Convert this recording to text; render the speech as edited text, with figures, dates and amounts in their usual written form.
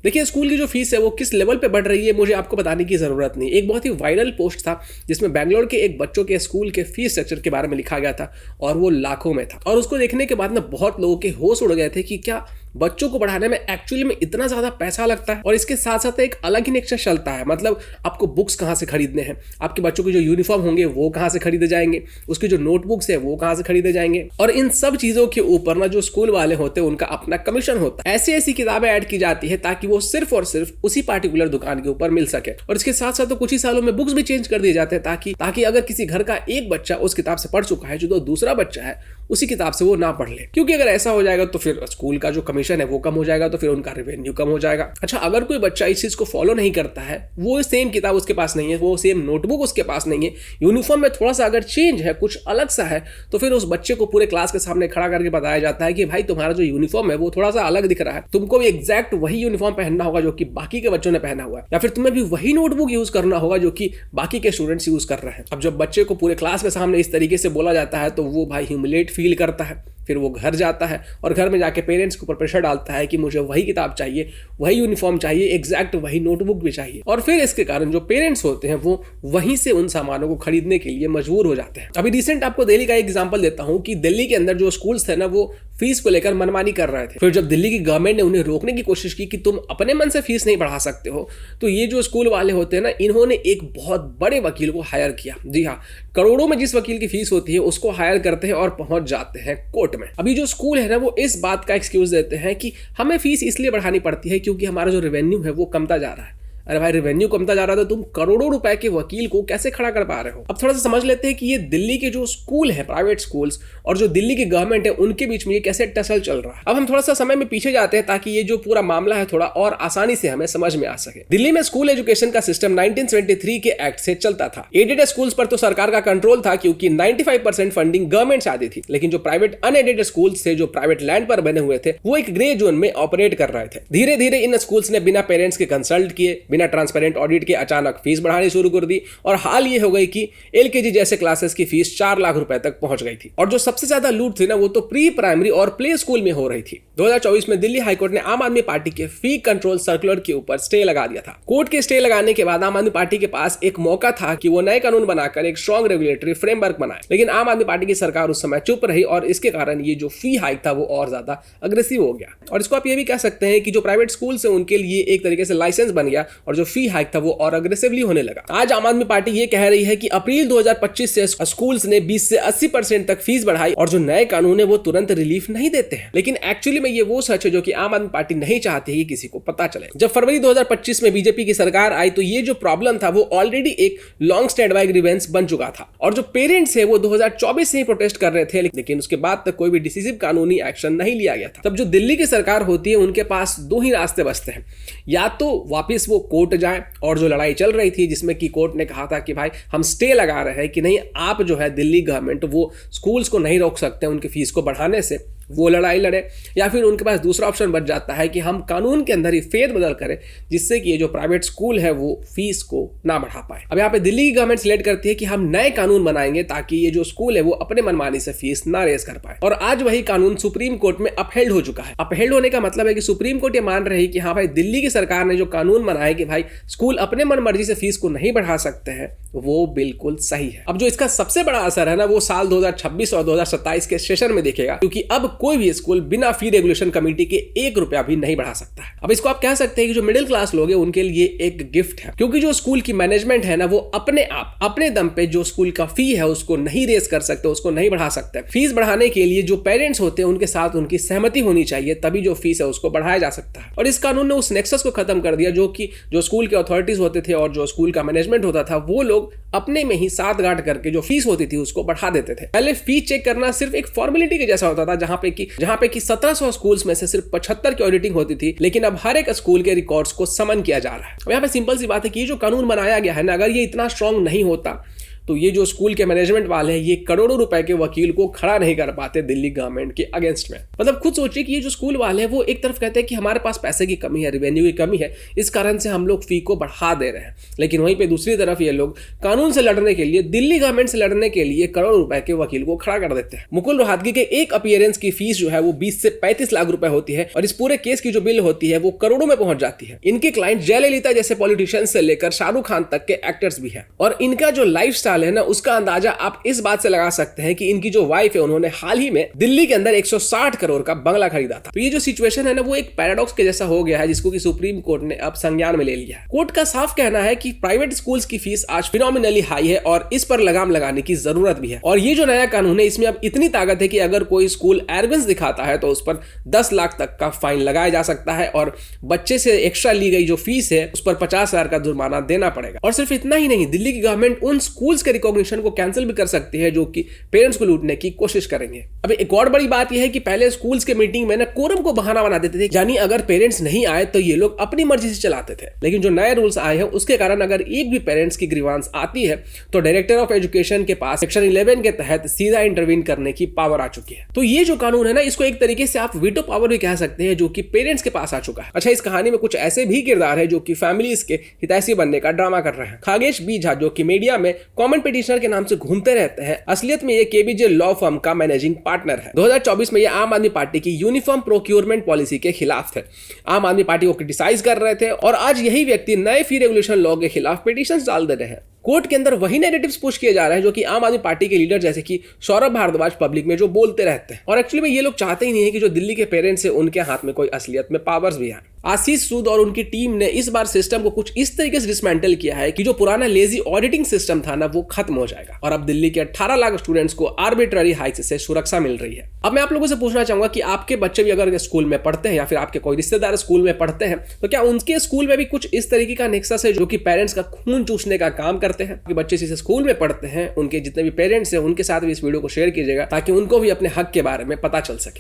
देखिए, स्कूल की जो फीस है वो किस लेवल पे बढ़ रही है मुझे आपको बताने की जरूरत नहीं। एक बहुत ही वायरल पोस्ट था जिसमें बैंगलोर के एक बच्चों के स्कूल के फीस स्ट्रक्चर के बारे में लिखा गया था और वो लाखों में था। और उसको देखने के बाद ना बहुत लोगों के होश उड़ गए थे कि क्या बच्चों को पढ़ाने में एक्चुअली में इतना ज्यादा पैसा लगता है। और इसके साथ साथ एक अलग ही नेक्सट चलता है, मतलब आपको बुक्स कहाँ से खरीदने हैं, आपके बच्चों के जो यूनिफॉर्म होंगे वो कहाँ से खरीदे जाएंगे, उसकी जो नोटबुक्स है वो कहाँ से खरीदे जाएंगे, और इन सब चीजों के ऊपर ना जो स्कूल वाले होते हैं उनका अपना कमीशन होता है। ऐसी ऐसी किताबें ऐड की जाती है ताकि वो सिर्फ और सिर्फ उसी पार्टिकुलर दुकान के ऊपर मिल सके। और इसके साथ साथ तो कुछ ही सालों में बुक्स भी चेंज कर दिए जाते हैं ताकि अगर किसी घर का एक बच्चा उस किताब से पढ़ चुका है जो दूसरा बच्चा है उसी किताब से वो ना पढ़ ले, क्योंकि अगर ऐसा हो जाएगा तो फिर स्कूल का जो कमीशन है वो कम हो जाएगा, तो फिर उनका रेवेन्यू कम हो जाएगा। अच्छा, अगर कोई बच्चा इस चीज को फॉलो नहीं करता है, वो सेम किताब उसके पास नहीं है, वो सेम नोटबुक उसके पास नहीं है, यूनिफॉर्म में थोड़ा सा अगर चेंज है, कुछ अलग सा है, तो फिर उस बच्चे को पूरे क्लास के सामने खड़ा करके बताया जाता है कि भाई तुम्हारा जो यूनिफॉर्म है वो थोड़ा सा अलग दिख रहा है, तुमको भी एग्जैक्ट वही यूनिफॉर्म पहनना होगा जो कि बाकी के बच्चों ने पहना हुआ है, या फिर तुम्हें भी वही नोटबुक यूज करना होगा जो कि बाकी के स्टूडेंट्स यूज कर रहे हैं। अब जब बच्चे को पूरे क्लास के सामने इस तरीके से बोला जाता है तो वो भाई ह्यूमिलेट फील करता है। फिर वो घर जाता है और घर में जाके पेरेंट्स के ऊपर प्रेशर डालता है कि मुझे वही किताब चाहिए, वही यूनिफॉर्म चाहिए, एग्जैक्ट वही नोटबुक भी चाहिए। और फिर इसके कारण जो पेरेंट्स होते हैं वो वहीं से उन सामानों को खरीदने के लिए मजबूर हो जाते हैं। अभी रिसेंट आपको दिल्ली का एग्जांपल देता हूं कि दिल्ली के अंदर जो स्कूल्स थे ना वो फीस को लेकर मनमानी कर रहे थे। फिर जब दिल्ली की गवर्नमेंट ने उन्हें रोकने की कोशिश की कि तुम अपने मन से फीस नहीं बढ़ा सकते हो, तो ये जो स्कूल वाले होते हैं ना, इन्होंने एक बहुत बड़े वकील को हायर किया। जी हाँ, करोड़ों में जिस वकील की फीस होती है उसको हायर करते हैं और पहुंच जाते हैं कोर्ट में। अभी जो स्कूल है ना वो इस बात का एक्सक्यूज देते हैं कि हमें फीस इसलिए बढ़ानी पड़ती है क्योंकि हमारा जो रेवेन्यू है वो कमता जा रहा है। अरे भाई, रेवेन्यू कमता जा रहा था, तुम करोड़ों रुपए के वकील को कैसे खड़ा कर पा रहे हो? अब थोड़ा सा समझ लेते हैं कि ये दिल्ली के जो स्कूल है, प्राइवेट स्कूल्स, और जो दिल्ली की गवर्नमेंट है उनके बीच में ये कैसे टसल चल रहा है। अब हम थोड़ा सा समय में पीछे जाते हैं ताकि ये जो पूरा मामला है थोड़ा और आसानी से हमें समझ में आ सके। दिल्ली में स्कूल एजुकेशन का सिस्टम 1973 के एक्ट से चलता था। एडेड स्कूल्स पर तो सरकार का कंट्रोल था क्योंकि 95% फंडिंग गवर्नमेंट से आती थी, लेकिन जो प्राइवेट अनएडेड स्कूल्स थे, जो प्राइवेट लैंड पर बने हुए थे, वो एक ग्रे जोन में ऑपरेट कर रहे थे। धीरे धीरे इन स्कूल्स ने बिना पेरेंट्स के कंसल्ट किए, बिना ट्रांसपेरेंट ऑडिट के अचानक फीस बढ़ानी शुरू कर दी, और हाल ये हो गई कि एलकेजी जैसे क्लासेस की फीस 4 लाख रुपए तक पहुंच गई थी। और जो सबसे ज्यादा लूट थी ना वो तो प्री प्राइमरी और प्ले स्कूल में हो रही थी। 2024 में दिल्ली हाईकोर्ट ने आम आदमी पार्टी के फी कंट्रोल सर्कुलर के ऊपर स्टे लगा दिया था। कोर्ट के स्टे लगाने के बाद आम आदमी पार्टी के पास एक मौका था कि वो नए कानून बनाकर एक स्ट्रॉन्ग रेगुलेटरी फ्रेमवर्क बनाए, लेकिन आम आदमी पार्टी की सरकार उस समय चुप रही और इसके कारण ये जो फी हाइक था वो और ज्यादा अग्रेसिव हो गया। और इसको आप ये भी कह सकते हैं कि जो प्राइवेट स्कूल है उनके लिए एक तरीके से लाइसेंस बन गया और जो फी हाइक था वो और अग्रेसिवली होने लगा। आज आम आदमी पार्टी ये कह रही है कि अप्रैल 2025 से स्कूल्स ने 20 से 80% तक फीस बढ़ाई और जो नए कानून है वो तुरंत रिलीफ नहीं देते हैं। लेकिन एक्चुअली में ये वो सच है जो कि आम आदमी पार्टी नहीं चाहती है कि किसी को पता चले। जब फरवरी 2025 में बीजेपी की सरकार आई तो ये जो प्रॉब्लम था वो ऑलरेडी एक लॉन्ग स्टैंड बाय ग्रीवेंस बन चुका था और जो पेरेंट्स है वो 2024 से ही प्रोटेस्ट कर रहे थे, लेकिन उसके बाद तक कोई भी डिसीसिव कानूनी एक्शन नहीं लिया गया था। तब जो दिल्ली की सरकार होती है उनके पास दो ही रास्ते बचते हैं, या तो वापिस वो कोर्ट जाए और जो लड़ाई चल रही थी जिसमें कि कोर्ट ने कहा था कि भाई हम स्टे लगा रहे हैं कि नहीं, आप जो है दिल्ली गवर्नमेंट वो स्कूल्स को नहीं रोक सकते उनकी फीस को बढ़ाने से, वो लड़ाई लड़े, या फिर उनके पास दूसरा ऑप्शन बच जाता है कि हम कानून के अंदर ही फेर बदल करें जिससे कि ये जो प्राइवेट स्कूल है वो फीस को ना बढ़ा पाए। अब यहाँ पे दिल्ली की गवर्नमेंट सिलेक्ट करती है कि हम नए कानून बनाएंगे ताकि ये जो स्कूल है वो अपने मनमानी से फीस ना रेज कर पाए। और आज वही कानून सुप्रीम कोर्ट में अपहेल्ड हो चुका है। अपहेल्ड होने का मतलब है कि सुप्रीम कोर्ट ये मान रही कि हाँ भाई, दिल्ली की सरकार ने जो कानून बनाया कि भाई स्कूल अपने मन मर्जी से फीस को नहीं बढ़ा सकते हैं वो बिल्कुल सही है। अब जो इसका सबसे बड़ा असर है ना वो साल 2026 और 2027 के सेशन में दिखेगा, क्योंकि अब कोई भी स्कूल बिना फी रेगुलेशन कमेटी के 1 रुपया भी नहीं बढ़ा सकता है। अब इसको आप कह सकते हैं कि जो मिडिल क्लास लोग हैं उनके लिए एक गिफ्ट है, क्योंकि जो स्कूल की मैनेजमेंट है ना वो अपने आप अपने दम पे जो स्कूल का फी है उसको नहीं रेज कर सकते, उसको नहीं बढ़ा सकते। फीस बढ़ाने के लिए जो पेरेंट्स होते हैं उनके साथ उनकी सहमति होनी चाहिए, तभी जो फीस है उसको बढ़ाया जा सकता है। और इस कानून ने उस नेक्सस को खत्म कर दिया जो कि जो स्कूल के अथॉरिटीज होते थे और जो स्कूल का मैनेजमेंट होता था वो लोग अपने में ही साथ गांठ करके जो फीस होती थी उसको बढ़ा देते थे। पहले फीस चेक करना सिर्फ एक फॉर्मेलिटी के जैसा होता था, जहां पे कि 1700 स्कूल्स में से सिर्फ 75 की ऑडिटिंग होती थी, लेकिन अब हर एक स्कूल के रिकॉर्ड्स को समन किया जा रहा है। अब यहाँ पे सिंपल सी बात है कि ये जो कानून बनाया गया है ना, अगर ये इतना स्ट्रांग नहीं होता तो ये जो स्कूल के मैनेजमेंट वाले हैं ये करोड़ों रुपए के वकील को खड़ा नहीं कर पाते दिल्ली गवर्नमेंट के अगेंस्ट में। मतलब खुद सोचिए कि ये जो स्कूल वाले हैं वो एक तरफ कहते हैं कि हमारे पास पैसे की कमी है, रेवेन्यू की कमी है, इस कारण से हम लोग फी को बढ़ा दे रहे हैं, लेकिन वहीं पे दूसरी तरफ ये लोग कानून से लड़ने के लिए, दिल्ली गवर्नमेंट से लड़ने के लिए करोड़ों रुपए के वकील को खड़ा कर देते हैं। मुकुल रोहतगी के एक अपीयरेंस की फीस जो है वो 20 से 35 लाख रुपए होती है और इस पूरे केस की जो बिल होती है वो करोड़ों में पहुंच जाती है। इनके क्लाइंट जयललिता जैसे पॉलिटिशियंस से लेकर शाहरुख खान तक के एक्टर्स भी हैं और इनका जो लाइफस्टाइल है ना उसका अंदाजा आप इस बात से लगा सकते हैं कि इनकी जो वाइफ है उन्होंने हाल ही में दिल्ली के अंदर 160 करोड़ का बंगला खरीदा था। तो ये जो सिचुएशन है ना वो एक पैराडॉक्स के जैसा हो गया है जिसको कि सुप्रीम कोर्ट ने अब संज्ञान में ले लिया है। कोर्ट का साफ कहना है कि प्राइवेट स्कूल्स की फीस आज फिनोमिनली हाई है और इस पर लगाम लगाने की जरूरत भी है। और ये जो नया कानून है इसमें अब इतनी ताकत है कि अगर कोई स्कूल एरोगेंस दिखाता है तो उस पर 10 लाख तक का फाइन लगाया जा सकता है और बच्चे से एक्स्ट्रा ली गई जो फीस है उस पर 50,000 का जुर्माना देना पड़ेगा। और सिर्फ इतना ही नहीं, दिल्ली की गवर्नमेंट उन स्कूल्स के रिकॉग्निशन को कैंसिल भी कर सकती है जो कि पेरेंट्स को लूटने की कोशिश करेंगे। अब एक और बड़ी बात यह है कि पहले स्कूल्स के मीटिंग में ना कोरम को बहाना बना देते थे, यानी अगर पेरेंट्स नहीं आए तो ये लोग अपनी मर्जी से चलाते थे। लेकिन जो नए रूल्स आए हैं उसके कारण अगर एक भी पेरेंट्स की ग्रीवांस आती है तो डायरेक्टर ऑफ एजुकेशन के पास सेक्शन 11 के तहत सीधा इंटरवीन करने की पावर आ चुकी है। तो ये जो कानून है ना इसको एक तरीके से आप वीटो पावर भी कह सकते हैं जो कि पेरेंट्स के पास आ चुका है। अच्छा, इस कहानी में कुछ ऐसे भी किरदार है जो कि फैमिलीज के हितैषी बनने का ड्रामा कर रहे हैं। खागेश बी झा जो कि मीडिया में कॉमन पिटिशनर के नाम से घूमते रहते हैं, असलियत में ये केबीजे लॉ फर्म का मैनेजिंग पार्टनर है। 2024 में ये आम आदमी पार्टी की यूनिफॉर्म प्रोक्योरमेंट पॉलिसी के खिलाफ थे, आम आदमी पार्टी को क्रिटिसाइज कर रहे थे और आज यही व्यक्ति नए फी रेगुलेशन लॉ के खिलाफ पिटिशंस डाल दे रहे हैं। कोर्ट के अंदर वही नैरेटिव्स पुश किए जा रहे हैं जो कि आम आदमी पार्टी के लीडर जैसे कि सौरभ भारद्वाज पब्लिक में जो बोलते रहते हैं। और एक्चुअली में ये लोग चाहते ही नहीं है कि जो दिल्ली के पेरेंट्स है उनके हाथ में कोई असलियत में पावर्स भी है। आशीष सूद और उनकी टीम ने इस बार सिस्टम को कुछ इस तरीके से डिसमेंटल किया है कि जो पुराना लेजी ऑडिटिंग सिस्टम था ना वो खत्म हो जाएगा और अब दिल्ली के 18 लाख स्टूडेंट्स को आर्बिट्ररी हाइक्स से सुरक्षा मिल रही है। अब मैं आप लोगों से पूछना चाहूंगा कि आपके बच्चे भी अगर स्कूल में पढ़ते हैं या फिर आपके कोई रिश्तेदार स्कूल में पढ़ते हैं तो क्या उनके स्कूल में भी कुछ इस तरीके का नेक्सस है जो कि पेरेंट्स का खून चूसने का काम करते हैं? बच्चे जिस स्कूल में पढ़ते हैं उनके जितने भी पेरेंट्स हैं उनके साथ भी इस वीडियो को शेयर कीजिएगा ताकि उनको भी अपने हक के बारे में पता चल सके।